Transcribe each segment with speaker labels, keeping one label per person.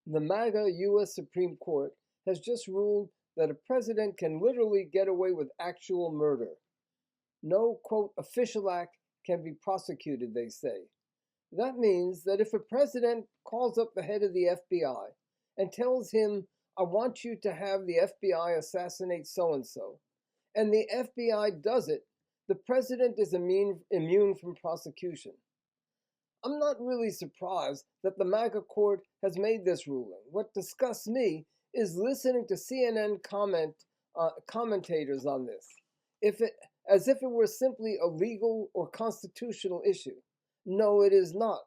Speaker 1: The MAGA U.S. Supreme Court has just ruled that a president can literally get away with actual murder. No, quote, official act can be prosecuted, they say. That means that if a president calls up the head of the FBI and tells him, I want you to have the FBI assassinate so and the FBI does it, the president is immune from prosecution. I'm not really surprised that the MAGA court has made this ruling. What disgusts me is listening to CNN commentators on this, as if it were simply a legal or constitutional issue. No, it is not.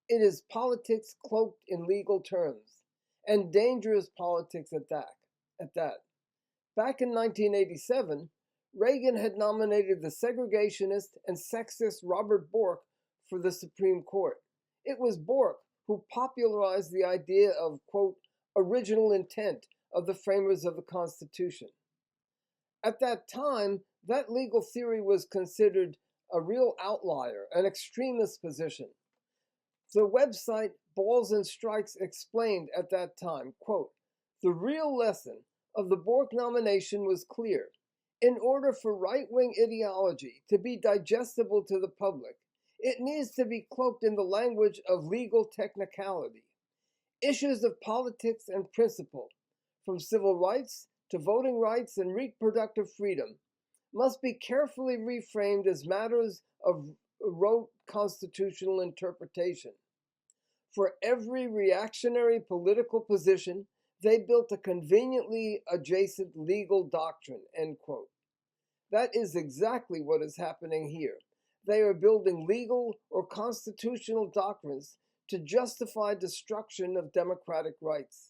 Speaker 1: It is politics cloaked in legal terms, and dangerous politics at that. Back in 1987, Reagan had nominated the segregationist and sexist Robert Bork for the Supreme Court. It was Bork who popularized the idea of, quote, original intent of the framers of the Constitution. At that time, that legal theory was considered a real outlier, an extremist position. The website Balls and Strikes explained at that time, quote, the real lesson of the Bork nomination was clear. In order for right-wing ideology to be digestible to the public, it needs to be cloaked in the language of legal technicality. Issues of politics and principle, from civil rights to voting rights and reproductive freedom, must be carefully reframed as matters of rote constitutional interpretation. For every reactionary political position, they built a conveniently adjacent legal doctrine, end quote. That is exactly what is happening here. They are building legal or constitutional doctrines to justify destruction of democratic rights.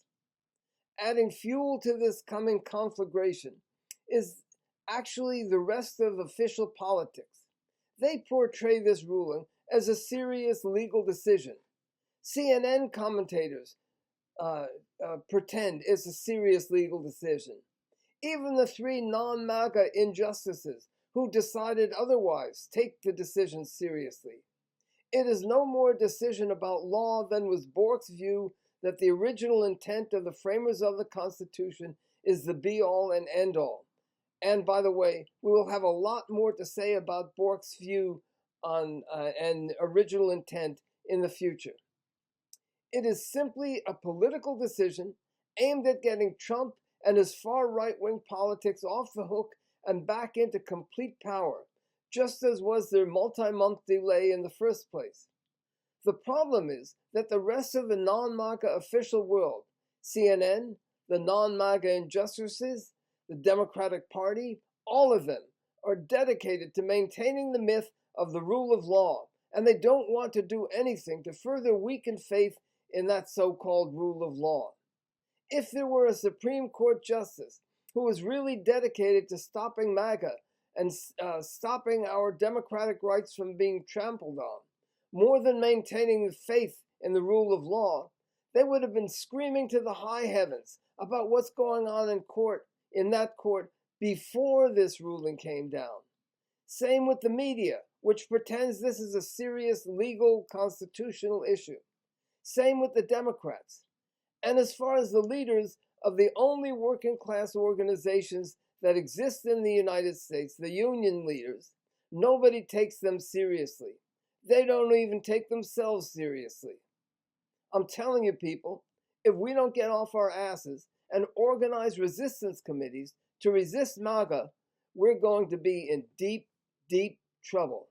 Speaker 1: Adding fuel to this coming conflagration is actually the rest of official politics. They portray this ruling as a serious legal decision. CNN commentators pretend it's a serious legal decision. Even the three non-MAGA injustices who decided otherwise take the decision seriously. It is no more a decision about law than was Bork's view that the original intent of the framers of the Constitution is the be-all and end-all. And by the way, we will have a lot more to say about Bork's view on and original intent in the future. It is simply a political decision aimed at getting Trump and his far right-wing politics off the hook and back into complete power, just as was their multi-month delay in the first place. The problem is that the rest of the non-MAGA official world, CNN, the non-MAGA injustices, the Democratic Party, all of them are dedicated to maintaining the myth of the rule of law, and they don't want to do anything to further weaken faith in that so-called rule of law. If there were a Supreme Court justice who was really dedicated to stopping MAGA and stopping our democratic rights from being trampled on, more than maintaining the faith in the rule of law, they would have been screaming to the high heavens about what's going on in that court before this ruling came down. Same with the media, which pretends this is a serious legal constitutional issue. Same with the Democrats. And as far as the leaders of the only working class organizations that exist in the United States, the union leaders, nobody takes them seriously. They don't even take themselves seriously. I'm telling you, people, if we don't get off our asses and organize resistance committees to resist MAGA, we're going to be in deep, deep trouble.